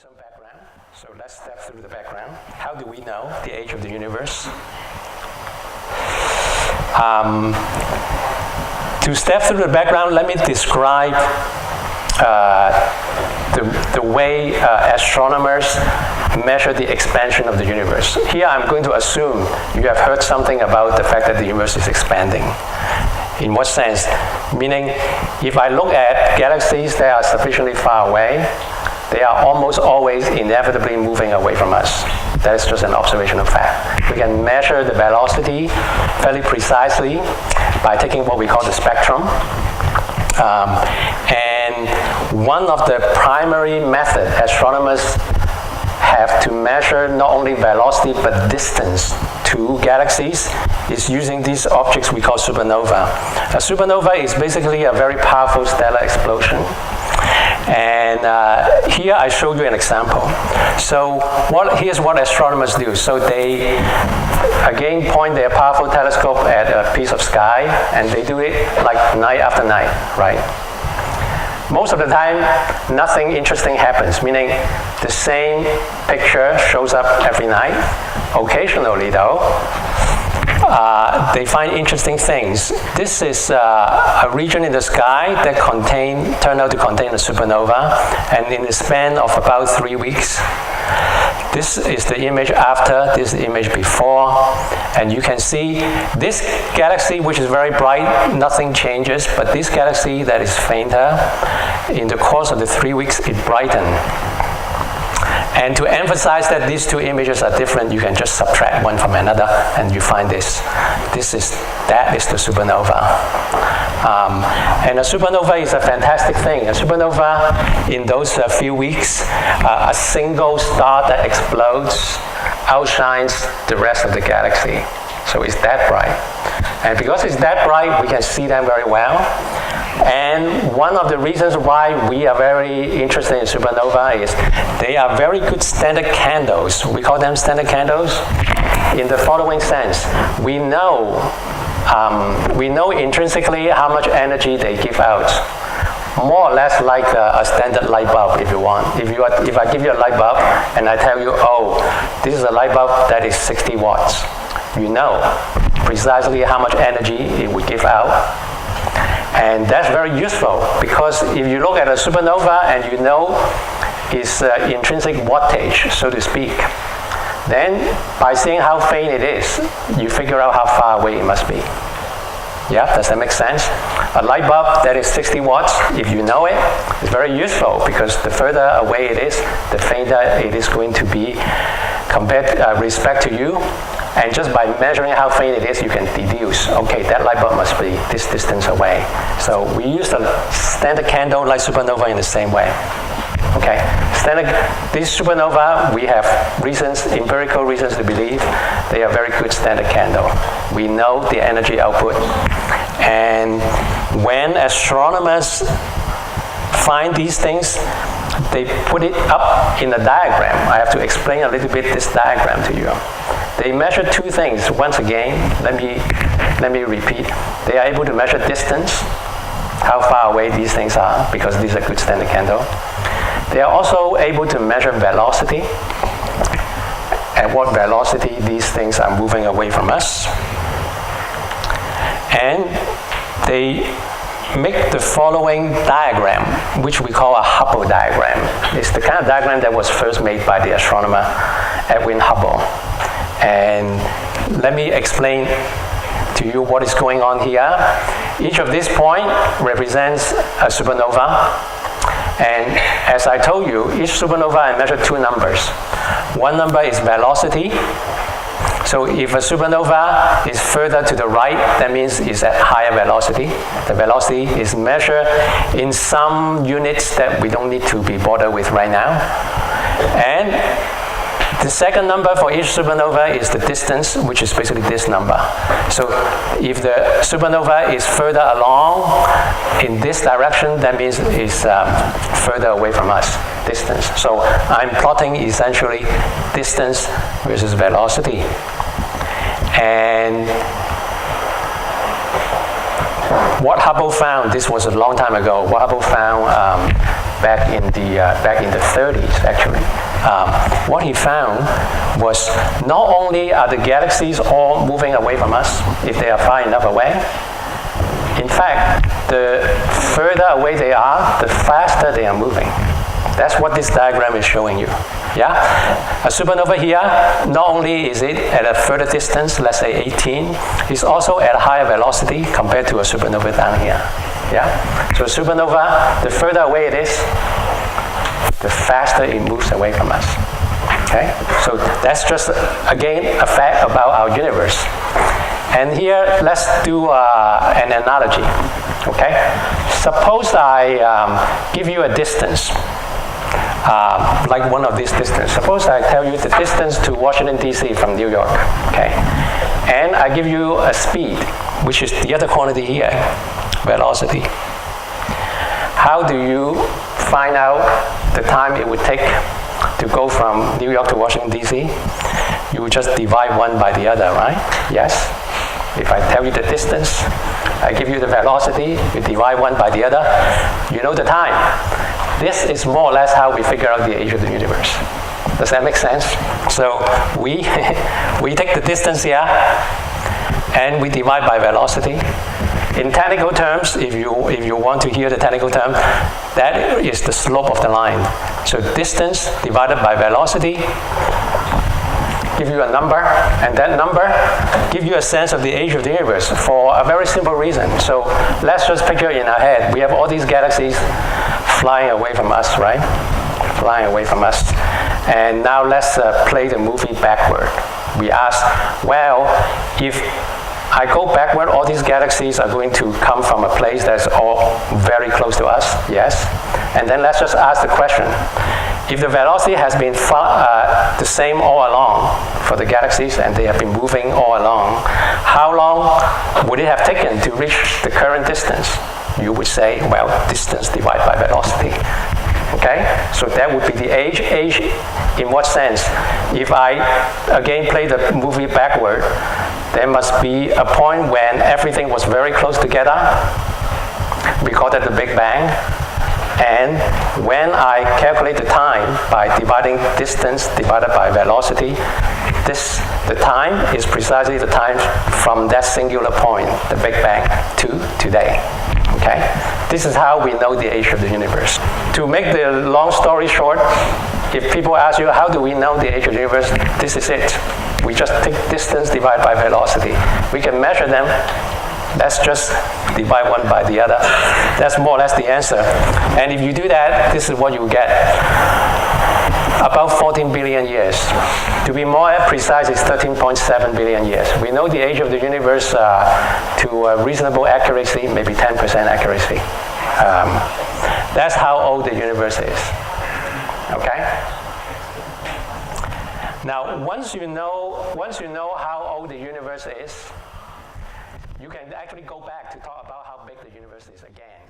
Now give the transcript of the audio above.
some background. So let's step through the background. How do we know the age of the universe? To step through the background, let me describe the way astronomers measure the expansion of the universe. Here I'm going to assume you have heard something about the fact that the universe is expanding. In what sense? Meaning, if I look at galaxies that are sufficiently far away, they are almost always inevitably moving away from us. That is just an observational fact. We can measure the velocity fairly precisely by taking what we call the spectrum. And one of the primary methods astronomers have to measure not only velocity but distance to galaxies is using these objects we call supernova. A supernova is basically a very powerful stellar explosion. And here I show you an example. So here's what astronomers do. So they, again, point their powerful telescope at a piece of sky, and they do it like night after night, right? Most of the time, nothing interesting happens, meaning the same picture shows up every night. Occasionally, though, they find interesting things. This is a region in the sky that turned out to contain a supernova, and in the span of about 3 weeks. This is the image after, this is the image before, and you can see this galaxy, which is very bright, nothing changes, but this galaxy that is fainter, in the course of the 3 weeks, it brightened. And to emphasize that these two images are different, you can just subtract one from another, and you find this. That is the supernova. And a supernova is a fantastic thing. A supernova, in those few weeks, a single star that explodes outshines the rest of the galaxy. So it's that bright. And because it's that bright, we can see them very well. And one of the reasons why we are very interested in supernova is they are very good standard candles. We call them standard candles in the following sense. We know intrinsically how much energy they give out. More or less like a standard light bulb, if you want. If I give you a light bulb and I tell you, oh, this is a light bulb that is 60 watts, you know precisely how much energy it would give out. And that's very useful because if you look at a supernova and you know its intrinsic wattage, so to speak, then by seeing how faint it is, you figure out how far away it must be. Yeah, does that make sense? A light bulb that is 60 watts, if you know it, is very useful because the further away it is, the fainter it is going to be compared respect to you. And just by measuring how faint it is, you can deduce, okay, that light bulb must be this distance away. So we use the standard candle light supernova in the same way. Okay, this supernova, we have empirical reasons to believe they are very good standard candle. We know the energy output. And when astronomers find these things, they put it up in a diagram. I have to explain a little bit this diagram to you. They measure two things. Once again, let me repeat. They are able to measure distance, how far away these things are, because these are good standard candle. They are also able to measure velocity, at what velocity these things are moving away from us. And they make the following diagram, which we call a Hubble diagram. It's the kind of diagram that was first made by the astronomer Edwin Hubble. And let me explain to you what is going on here. Each of these points represents a supernova. And as I told you, each supernova I measured two numbers. One number is velocity. So if a supernova is further to the right, that means it's at higher velocity. The velocity is measured in some units that we don't need to be bothered with right now. And the second number for each supernova is the distance, which is basically this number. So if the supernova is further along in this direction, that means it's further away from us, distance. So I'm plotting essentially distance versus velocity. And what Hubble found, this was a long time ago, what Hubble found back in the 30s, actually. What he found was not only are the galaxies all moving away from us if they are far enough away. In fact, the further away they are, the faster they are moving. That's what this diagram is showing you. Yeah? A supernova here, not only is it at a further distance, let's say 18, it's also at a higher velocity compared to a supernova down here. Yeah? So a supernova, the further away it is, the faster it moves away from us. Okay? So that's just, again, a fact about our universe. And here, let's do an analogy. Okay? Suppose I give you a distance. Like one of these distances. Suppose I tell you the distance to Washington, D.C. from New York, okay? And I give you a speed, which is the other quantity here, velocity. How do you find out the time it would take to go from New York to Washington, D.C.? You would just divide one by the other, right? Yes? If I tell you the distance, I give you the velocity, you divide one by the other, you know the time. This is more or less how we figure out the age of the universe. Does that make sense? So we take the distance here and we divide by velocity. In technical terms, if you want to hear the technical term, that is the slope of the line. So distance divided by velocity give you a number, and that number give you a sense of the age of the universe for a very simple reason. So let's just picture in our head, we have all these galaxies flying away from us, right? Flying away from us. And now let's play the movie backward. We ask, well, if I go backward, all these galaxies are going to come from a place that's all very close to us, yes? And then let's just ask the question, if the velocity has been the same all along for the galaxies and they have been moving all along, how long would it have taken to reach the current distance? You would say, well, distance divided by velocity. Okay? So that would be the age. Age in what sense? If I, again, play the movie backward, there must be a point when everything was very close together. We call that the Big Bang. And when I calculate the time by dividing distance divided by velocity, the time is precisely the time from that singular point, the Big Bang, to today. Okay? This is how we know the age of the universe. To make the long story short, if people ask you, how do we know the age of the universe? This is it. We just take distance divided by velocity. We can measure them. Let's just divide one by the other. That's more or less the answer. And if you do that, this is what you get. About 14 billion years. To be more precise, it's 13.7 billion years. We know the age of the universe to a reasonable accuracy, maybe 10% accuracy. That's how old the universe is. Okay? Now, once you know how old the universe is, you can actually go back to talk about how big the universe is again.